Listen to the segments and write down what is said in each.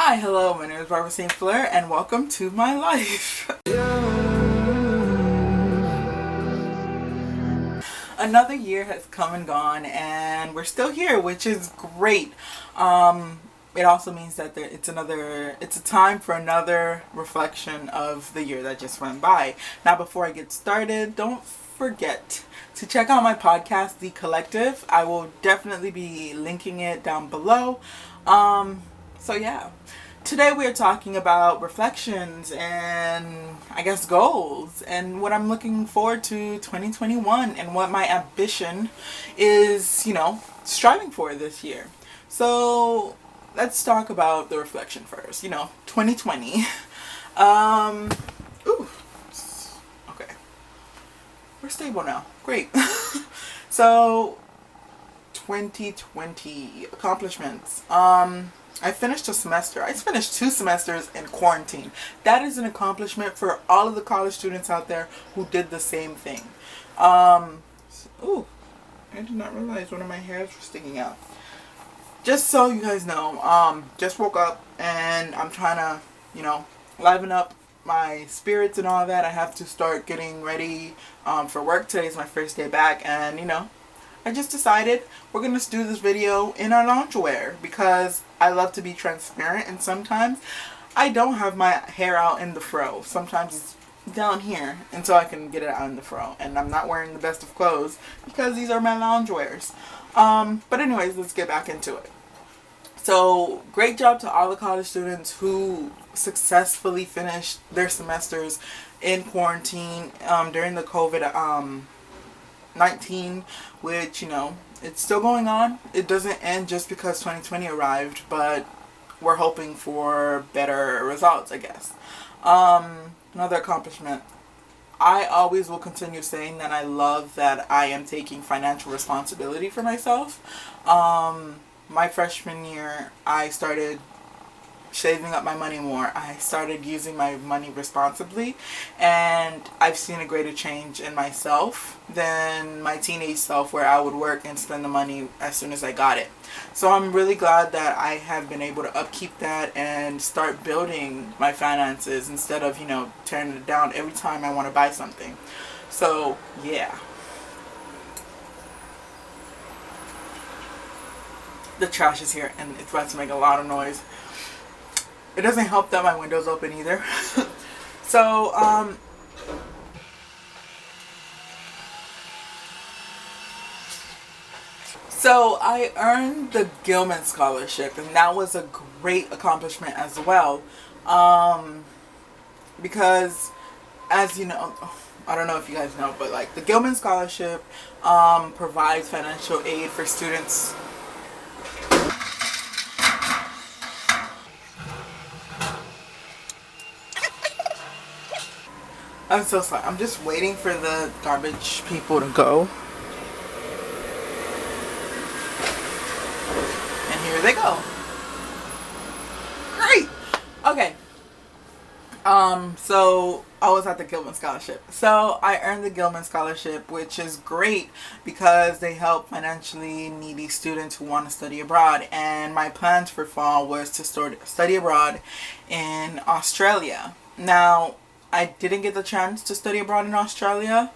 Hi, hello, my name is Barbara St. Fleur and welcome to my life. Another year has come and gone and we're still here, which is great. It also means that it's a time for another reflection of the year that just went by. Now, before I get started, don't forget to check out my podcast, The Collective. I will definitely be linking it down below. So yeah. Today we are talking about reflections and I guess goals and what I'm looking forward to 2021 and what my ambition is, striving for this year. So let's talk about the reflection first. 2020. Ooh. Okay. We're stable now. Great. So 2020 accomplishments. I finished a semester. I finished 2 semesters in quarantine. That is an accomplishment for all of the college students out there who did the same thing. Ooh, I did not realize one of my hairs was sticking out. Just so you guys know, just woke up and I'm trying to, liven up my spirits and all that. I have to start getting ready for work. Today's my first day back and, I just decided we're going to do this video in our loungewear because I love to be transparent and sometimes I don't have my hair out in the fro. Sometimes it's down here until I can get it out in the fro. And I'm not wearing the best of clothes because these are my loungewears. But anyways, let's get back into it. So great job to all the college students who successfully finished their semesters in quarantine during the COVID-19, which, it's still going on. It doesn't end just because 2020 arrived, but we're hoping for better results, I guess. Another accomplishment. I always will continue saying that I love that I am taking financial responsibility for myself. My freshman year, I started saving up my money more. I started using my money responsibly and I've seen a greater change in myself than my teenage self where I would work and spend the money as soon as I got it. So I'm really glad that I have been able to upkeep that and start building my finances instead of, tearing it down every time I want to buy something. So yeah. The trash is here and it's about to make a lot of noise. It doesn't help that my window's open either. So, I earned the Gilman Scholarship, and that was a great accomplishment as well. Because, as you know, I don't know if you guys know, but like the Gilman Scholarship provides financial aid for students. I'm so sorry. I'm just waiting for the garbage people to go. And here they go. Great. Okay. So I was at the Gilman Scholarship. So I earned the Gilman Scholarship, which is great because they help financially needy students who want to study abroad. And my plans for fall was to study abroad in Australia. Now, I didn't get the chance to study abroad in Australia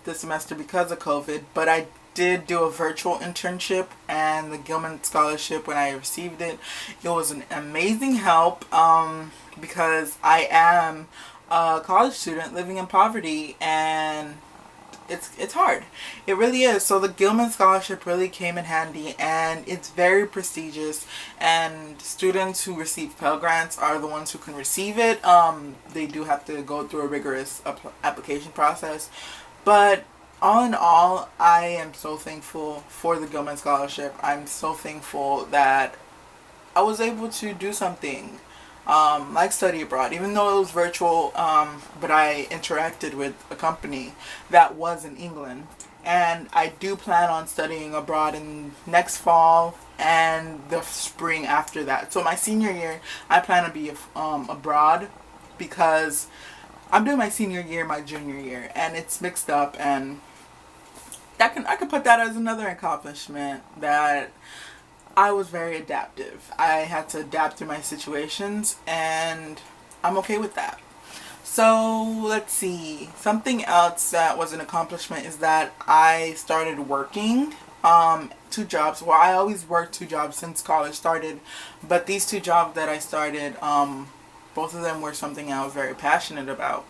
this semester because of COVID, but I did do a virtual internship and the Gilman Scholarship, when I received it, it was an amazing help because I am a college student living in poverty and it's hard. It really is. So the Gilman Scholarship really came in handy and it's very prestigious, and students who receive Pell Grants are the ones who can receive it. They do have to go through a rigorous application process, but all in all, I am so thankful for the Gilman Scholarship. I'm so thankful that I was able to do something like study abroad, even though it was virtual, but I interacted with a company that was in England, and I do plan on studying abroad in next fall and the spring after that. So my senior year, I plan to be abroad because I'm doing my senior year, my junior year, and it's mixed up, and I can put that as another accomplishment that I was very adaptive. I had to adapt to my situations, and I'm okay with that. So let's see. Something else that was an accomplishment is that I started working two jobs. Well, I always worked two jobs since college started, but these two jobs that I started, both of them were something I was very passionate about.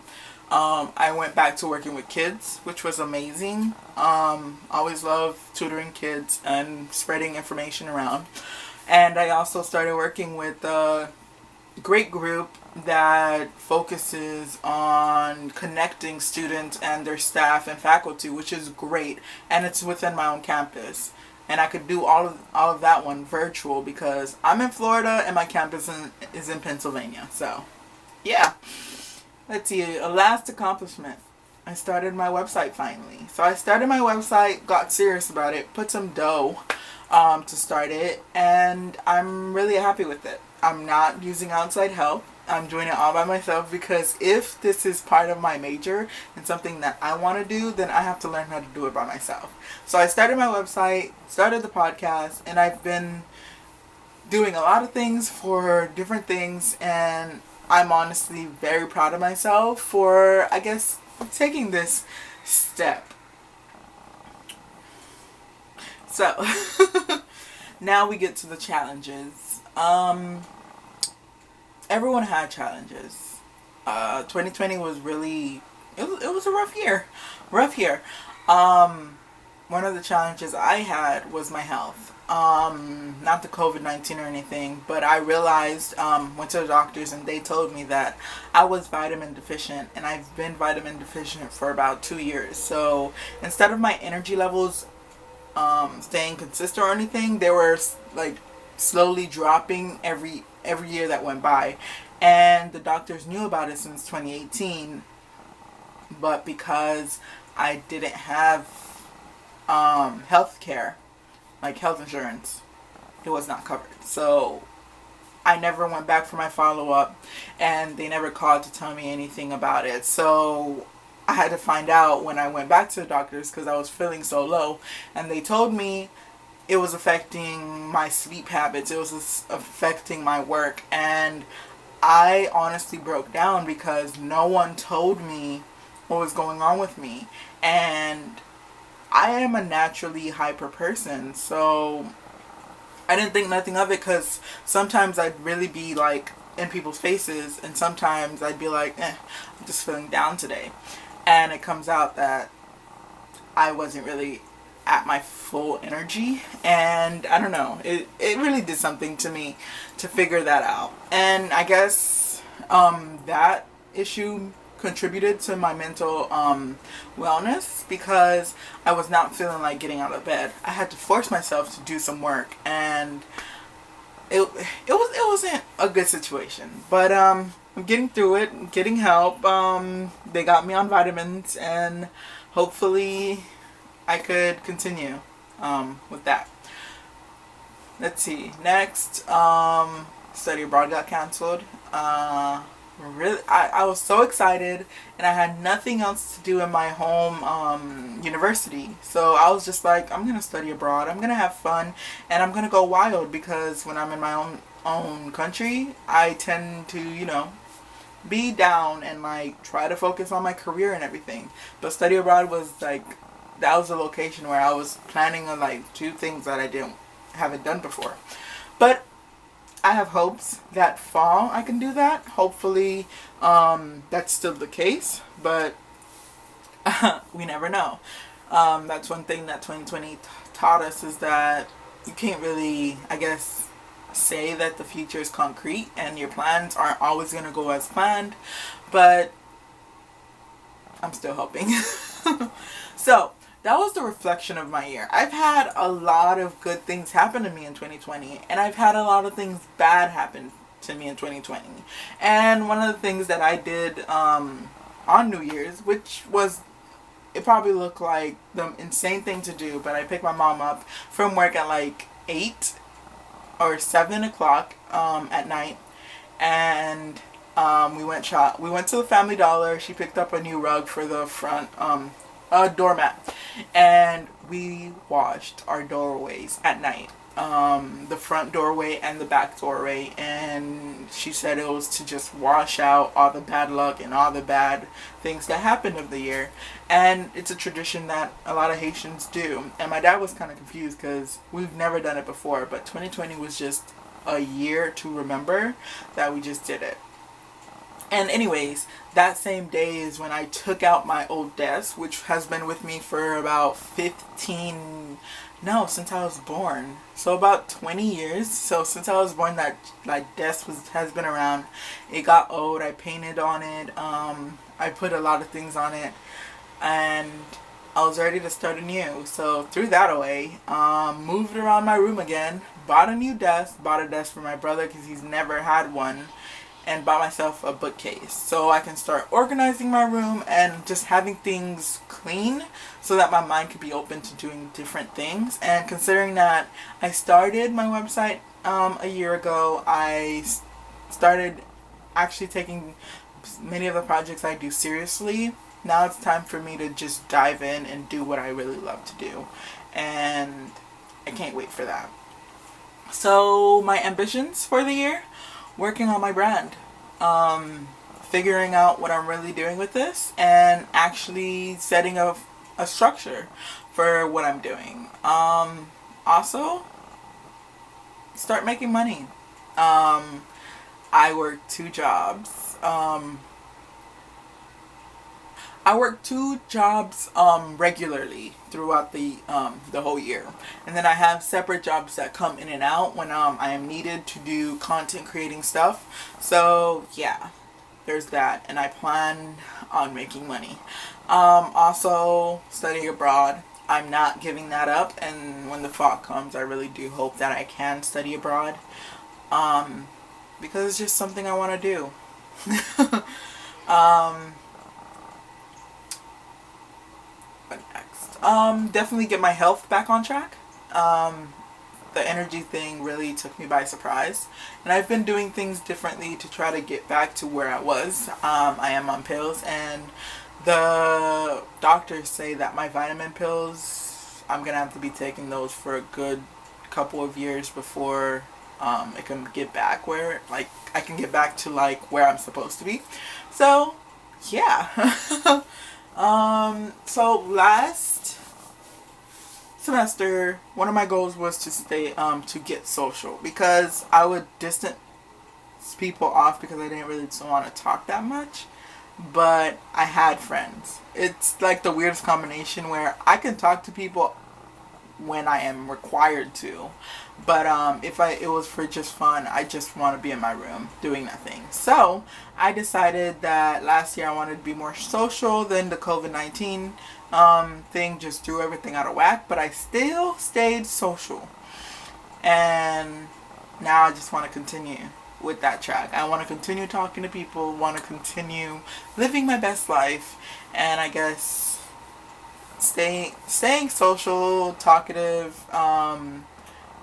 I went back to working with kids, which was amazing. Always loved tutoring kids and spreading information around. And I also started working with a great group that focuses on connecting students and their staff and faculty, which is great. And it's within my own campus. And I could do all of that one virtual because I'm in Florida and my campus is in Pennsylvania. So, yeah. Let's see, a last accomplishment. I started my website finally. So I started my website, got serious about it, put some dough to start it, and I'm really happy with it. I'm not using outside help. I'm doing it all by myself because if this is part of my major and something that I want to do, then I have to learn how to do it by myself. So I started my website, started the podcast, and I've been doing a lot of things for different things, and I'm honestly very proud of myself for, I guess, taking this step. So, now we get to the challenges. Everyone had challenges. 2020 was really, it was a rough year. One of the challenges I had was my health. Not the COVID-19 or anything, but I realized, went to the doctors and they told me that I was vitamin deficient, and I've been vitamin deficient for about 2 years. So instead of my energy levels staying consistent or anything, they were like slowly dropping every year that went by. And the doctors knew about it since 2018, but because I didn't have health care, like health insurance, it was not covered. So I never went back for my follow-up, and they never called to tell me anything about it. So I had to find out when I went back to the doctors because I was feeling so low, and they told me it was affecting my sleep habits, it was affecting my work, and I honestly broke down because no one told me what was going on with me. And I am a naturally hyper person, so I didn't think nothing of it because sometimes I'd really be like in people's faces, and sometimes I'd be like, I'm just feeling down today. And it comes out that I wasn't really at my full energy, and I don't know, it really did something to me to figure that out. And I guess that issue contributed to my mental wellness because I was not feeling like getting out of bed. I had to force myself to do some work, and it wasn't a good situation, but I'm getting through it, getting help. They got me on vitamins, and hopefully I could continue with that. Let's see. Next, study abroad got canceled. Really, I was so excited, and I had nothing else to do in my home university. So I was just like, I'm gonna study abroad. I'm gonna have fun, and I'm gonna go wild because when I'm in my own country, I tend to, be down and like try to focus on my career and everything. But study abroad was like, that was a location where I was planning on like 2 things that I haven't done before. But I have hopes that fall I can do that. Hopefully that's still the case, but we never know. That's one thing that 2020 taught us, is that you can't really, I guess, say that the future is concrete and your plans aren't always going to go as planned, but I'm still hoping. So that was the reflection of my year. I've had a lot of good things happen to me in 2020, and I've had a lot of things bad happen to me in 2020. And one of the things that I did on New Year's, which was, it probably looked like the insane thing to do, but I picked my mom up from work at like 8 or 7 o'clock at night, and we went to the Family Dollar. She picked up a new rug for the front, a doormat, and we washed our doorways at night. the front doorway and the back doorway, and she said it was to just wash out all the bad luck and all the bad things that happened of the year. And it's a tradition that a lot of Haitians do, and my dad was kind of confused because we've never done it before, but 2020 was just a year to remember that we just did it. And anyways, that same day is when I took out my old desk, which has been with me for about 15, no, since I was born. So about 20 years. So since I was born, that desk has been around. It got old. I painted on it. I put a lot of things on it, and I was ready to start anew. So threw that away. Moved around my room again. Bought a new desk. Bought a desk for my brother because he's never had one. And bought myself a bookcase so I can start organizing my room and just having things clean so that my mind could be open to doing different things. And considering that I started my website a year ago, I started actually taking many of the projects I do seriously. Now it's time for me to just dive in and do what I really love to do, and I can't wait for that. So my ambitions for the year: working on my brand, figuring out what I'm really doing with this, and actually setting a structure for what I'm doing. Also, start making money. I work two jobs. I work two jobs regularly throughout the whole year, and then I have separate jobs that come in and out when I am needed to do content creating stuff. So yeah, there's that, and I plan on making money. Also studying abroad. I'm not giving that up, and when the fall comes, I really do hope that I can study abroad, because it's just something I want to do. Definitely get my health back on track. The energy thing really took me by surprise, and I've been doing things differently to try to get back to where I was. I am on pills, and the doctors say that my vitamin pills, I'm gonna have to be taking those for a good couple of years before it can get back where, like, I can get back to like where I'm supposed to be. So yeah. So last semester, one of my goals was to stay, to get social, because I would distance people off because I didn't really want to talk that much, but I had friends. It's like the weirdest combination where I can talk to people when I am required to, but if it was for just fun, I just want to be in my room doing nothing. So I decided that last year I wanted to be more social. Then the COVID-19 thing just threw everything out of whack, but I still stayed social, and now I just want to continue with that track. I want to continue talking to people, want to continue living my best life, and I guess staying social, talkative,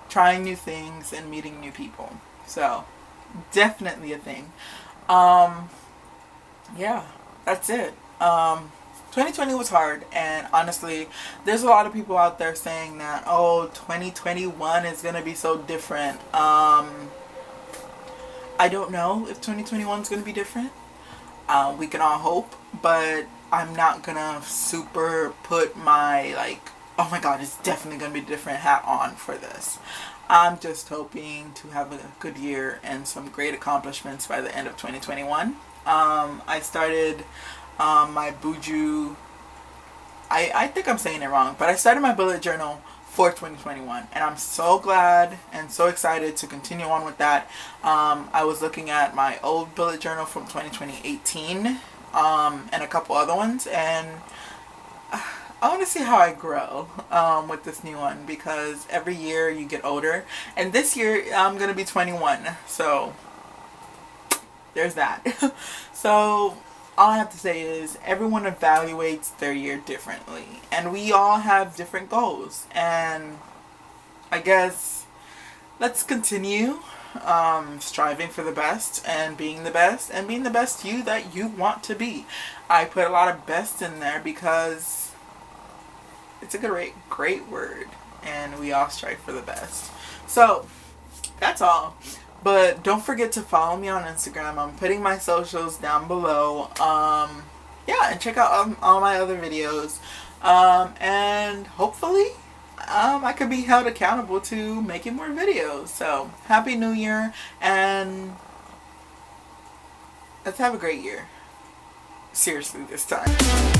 trying new things, and meeting new people. So definitely a thing. Yeah, that's it. 2020 was hard, and honestly, there's a lot of people out there saying that, oh, 2021 is gonna be so different. I don't know if 2021 is gonna be different. We can all hope, but I'm not gonna super put my, like, oh my god, it's definitely gonna be a different hat on for this. I'm just hoping to have a good year and some great accomplishments by the end of 2021. I started my Buju, I think I'm saying it wrong, but I started my bullet journal for 2021, and I'm so glad and so excited to continue on with that. I was looking at my old bullet journal from 2018, and a couple other ones, and I want to see how I grow with this new one, because every year you get older, and this year I'm gonna be 21, so there's that. So all I have to say is everyone evaluates their year differently, and we all have different goals, and I guess let's continue striving for the best and being the best and being the best you that you want to be. I put a lot of best in there because it's a great word, and we all strive for the best. So that's all. But don't forget to follow me on Instagram. I'm putting my socials down below. Yeah, and check out all my other videos. And hopefully, I could be held accountable to making more videos. So, Happy New Year, and let's have a great year. Seriously, this time.